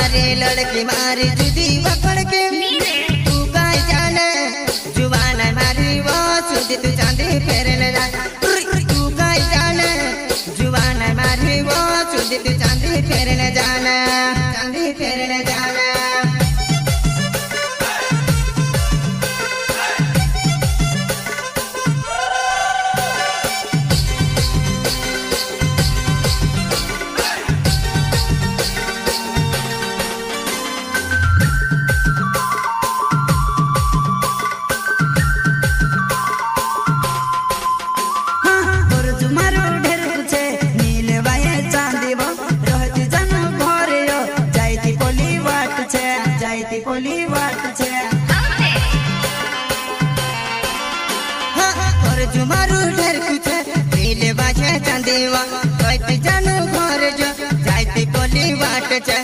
मारे लड़की मारी जुदी पकड़ के तू काय जाने जुबान मारी वो सुधी तू चांदी फेरने जा तू काय जाने जुबान मारी वो सुधी तू चांदी फेरने जाना चांदी फेरने जाना पोली बात छे और जुमारू ढेर कुछ नीले बाजे चांदीवा कोई जानू घर जो जाती पोली बात छे।